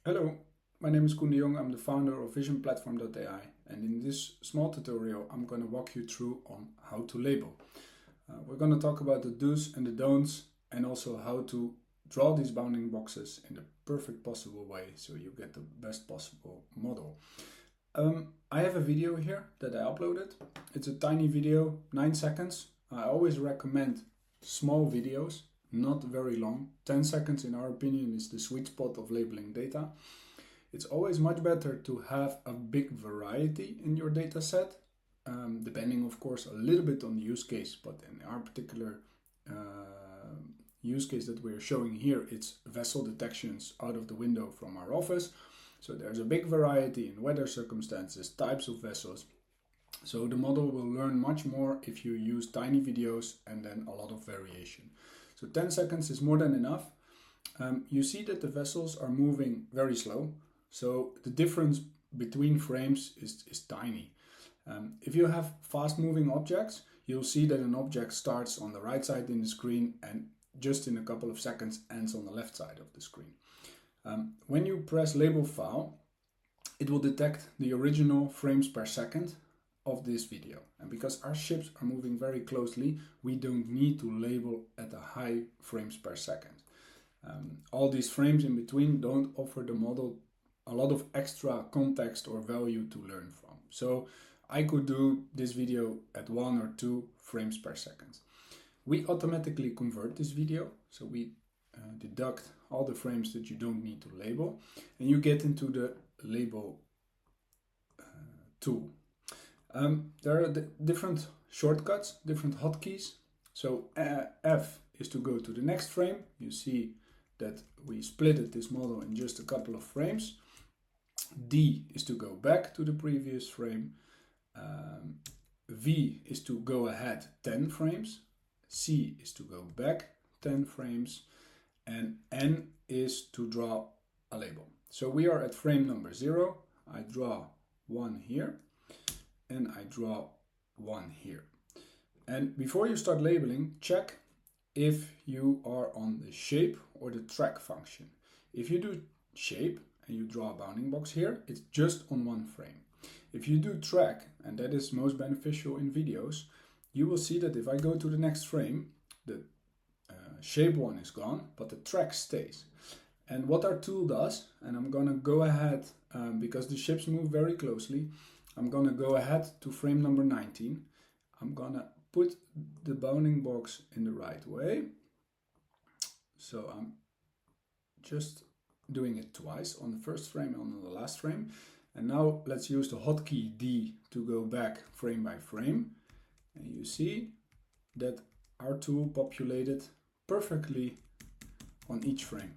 Hello, my name is Koen de Jong. I'm the founder of visionplatform.ai, and in this small tutorial I'm going to walk you through on how to label. We're going to talk about the do's and the don'ts, and also how to draw these bounding boxes in the perfect possible way so you get the best possible model. I have a video here that I uploaded. It's a tiny video, 9 seconds. I always recommend small videos, not very long. 10 seconds in our opinion is the sweet spot of labeling data. It's always much better to have a big variety in your data set, depending of course a little bit on the use case, but in our particular use case that we're showing here, it's vessel detections out of the window from our office. So there's a big variety in weather circumstances, types of vessels. So the model will learn much more if you use tiny videos and then a lot of variation. So 10 seconds is more than enough. You see that the vessels are moving very slow. So the difference between frames is tiny. If you have fast moving objects, you'll see that an object starts on the right side in the screen and just in a couple of seconds ends on the left side of the screen. When you press label file, it will detect the original frames per second of this video. And because our ships are moving very closely, we don't need to label at a high frames per second. All these frames in between don't offer the model a lot of extra context or value to learn from. So I could do this video at 1 or 2 frames per second. We automatically convert this video, so we deduct all the frames that you don't need to label, and you get into the label tool. There are different shortcuts, different hotkeys. So F is to go to the next frame. You see that we splitted this model in just a couple of frames. D is to go back to the previous frame. V is to go ahead 10 frames. C is to go back 10 frames. And N is to draw a label. So we are at frame number 0. I draw 1 here. And I draw 1 here. And before you start labeling, check if you are on the shape or the track function. If you do shape and you draw a bounding box here, it's just on 1 frame. If you do track, and that is most beneficial in videos, you will see that if I go to the next frame, the shape one is gone, but the track stays. And what our tool does, and I'm gonna go ahead, because the ships move very closely, I'm gonna go ahead to frame number 19. I'm gonna put the bounding box in the right way. So I'm just doing it twice, on the first frame and on the last frame. And now let's use the hotkey D to go back frame by frame. And you see that our tool populated perfectly on each frame.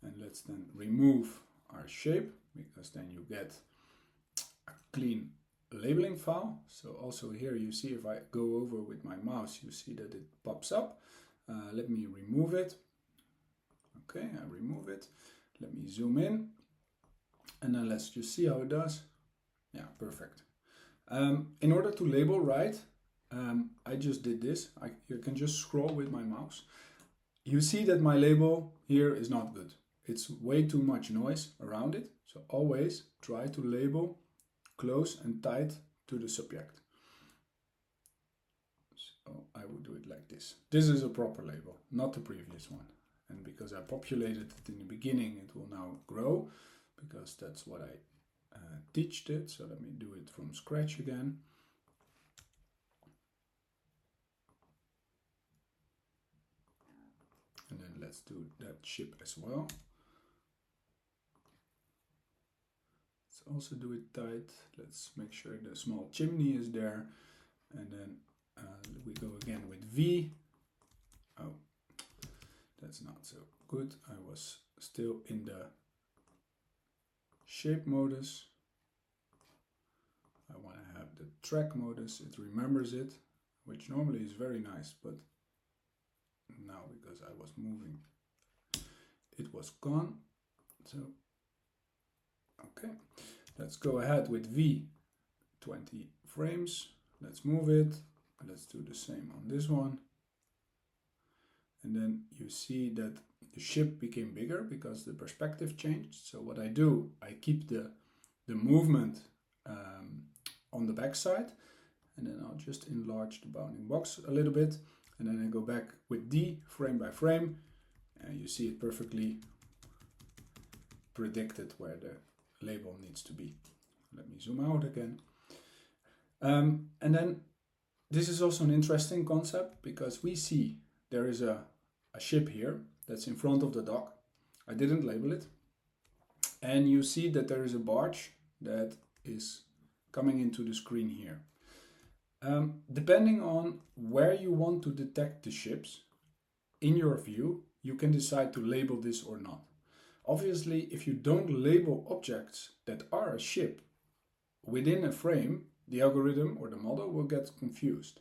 And let's then remove our shape, because then you get a clean labeling file. So also here you see, if I go over with my mouse, you see that it pops up. Let me remove it. Okay, I remove it. Let me zoom in. And then let's just see how it does. Yeah, perfect. In order to label right, I just did this. You can just scroll with my mouse. You see that my label here is not good. It's way too much noise around it. So always try to label close and tight to the subject. So I would do it like this. This is a proper label, not the previous one. And because I populated it in the beginning, it will now grow, because that's what I teached it. So let me do it from scratch again. And then let's do that ship as well. Let's also do it tight. Let's make sure the small chimney is there. And then we go again with V. Oh, that's not so good. I was still in the shape modus. I want to have the track modus. It remembers it, which normally is very nice, but now because I was moving, it was gone. So, okay, let's go ahead with V, 20 frames. Let's move it. Let's do the same on this one. And then you see that ship became bigger because the perspective changed. So what I do, I keep the movement on the back side, and then I'll just enlarge the bounding box a little bit, and then I go back with D frame by frame, and you see it perfectly predicted where the label needs to be. Let me zoom out again. And then this is also an interesting concept because we see there is a ship here that's in front of the dock. I didn't label it. And you see that there is a barge that is coming into the screen here. Depending on where you want to detect the ships in your view, you can decide to label this or not. Obviously, if you don't label objects that are a ship within a frame, the algorithm or the model will get confused.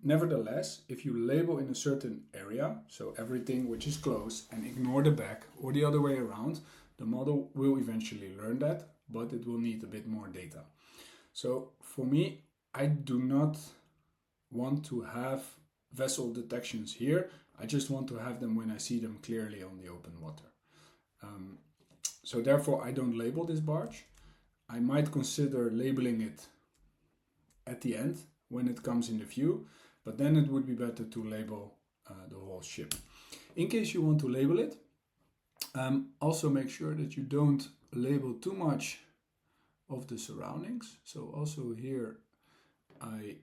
Nevertheless, if you label in a certain area, so everything which is close, and ignore the back, or the other way around, the model will eventually learn that, but it will need a bit more data. So for me, I do not want to have vessel detections here. I just want to have them when I see them clearly on the open water. So therefore, I don't label this barge. I might consider labeling it at the end when it comes in the view, but then it would be better to label the whole ship. In case you want to label it, also make sure that you don't label too much of the surroundings. So also here I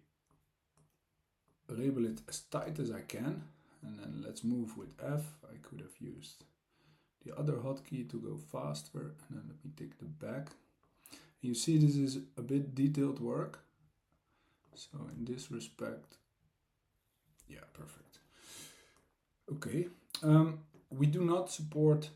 label it as tight as I can, and then let's move with F. I could have used the other hotkey to go faster, and then let me take the back. You see this is a bit detailed work, so in this respect, yeah, perfect. Okay, we do not support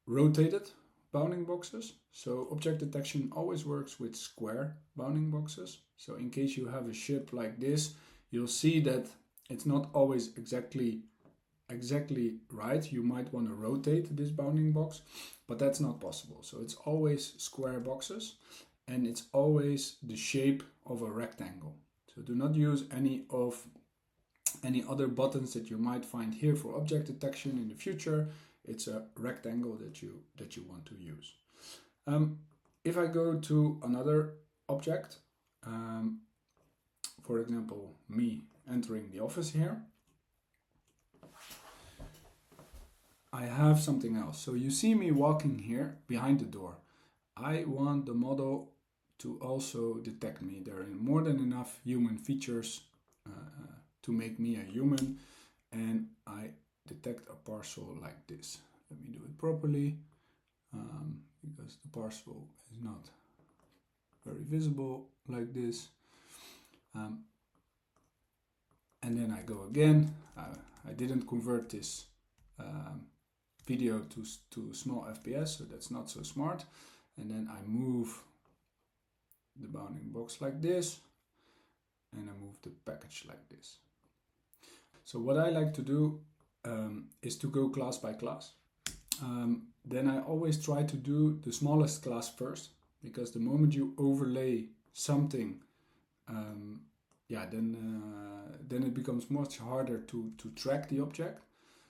rotated bounding boxes, so object detection always works with square bounding boxes. So in case you have a ship like this, you'll see that it's not always exactly right. You might want to rotate this bounding box, but that's not possible. So it's always square boxes, and it's always the shape of a rectangle. So do not use any other buttons that you might find here for object detection in the future. It's a rectangle that you want to use. If I go to another object, for example, me entering the office here, I have something else. So you see me walking here behind the door. I want the model to also detect me. There are more than enough human features to make me a human, and I detect a parcel like this. Let me do it properly, because the parcel is not very visible like this. And then I go again. I didn't convert this video to small FPS, so that's not so smart. And then I move the bounding box like this, and I move the package like this. So what I like to do is to go class by class. Then I always try to do the smallest class first, because the moment you overlay something, then it becomes much harder to track the object.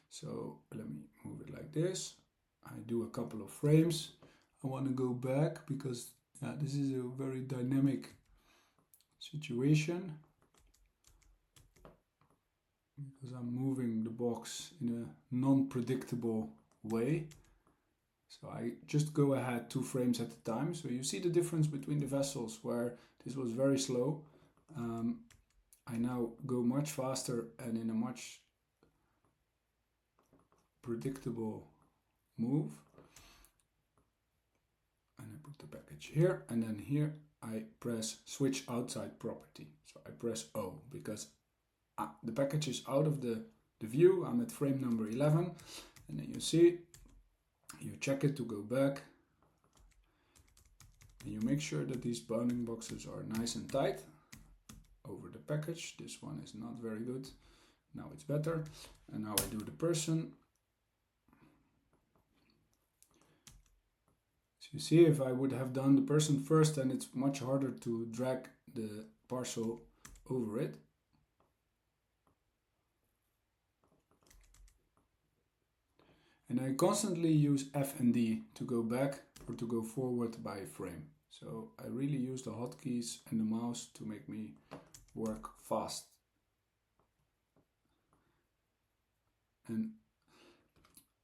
So let me move it like this. I do a couple of frames. I want to go back because this is a very dynamic situation, because I'm moving the box in a non-predictable way. So I just go ahead 2 frames at a time. So you see the difference between the vessels where this was very slow. I now go much faster and in a much predictable move. And I put the package here, and then here I press switch outside property. So I press O because the package is out of the view. I'm at frame number 11, and then you see, you check it to go back, and you make sure that these bounding boxes are nice and tight over the package. This one is not very good. Now it's better. And now I do the person. So you see, if I would have done the person first, then it's much harder to drag the parcel over it. And I constantly use F and D to go back or to go forward by frame. So I really use the hotkeys and the mouse to make me work fast. And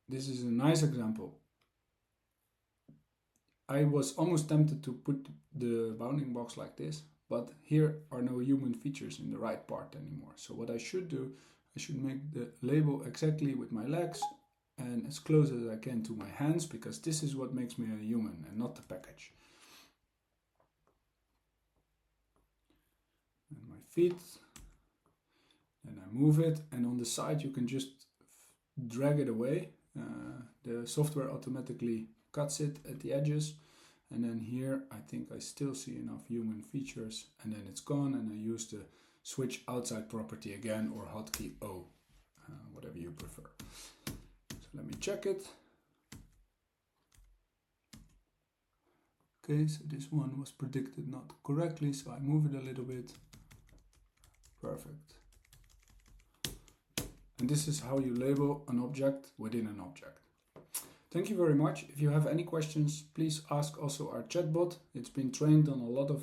this is a nice example. I was almost tempted to put the bounding box like this, but here are no human features in the right part anymore. So what I should do, I should make the label exactly with my legs and as close as I can to my hands, because this is what makes me a human and not the package. And my feet, and I move it, and on the side you can just drag it away. The software automatically cuts it at the edges, and then here I think I still see enough human features, and then it's gone, and I use the switch outside property again, or hotkey O, whatever you prefer. So let me check it. Okay, so this one was predicted not correctly, so I move it a little bit. Perfect. And this is how you label an object within an object. Thank you very much. If you have any questions, please ask also our chatbot. It's been trained on a lot of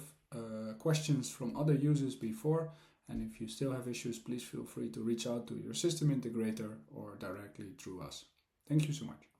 questions from other users before. And if you still have issues, please feel free to reach out to your system integrator or directly through us. Thank you so much.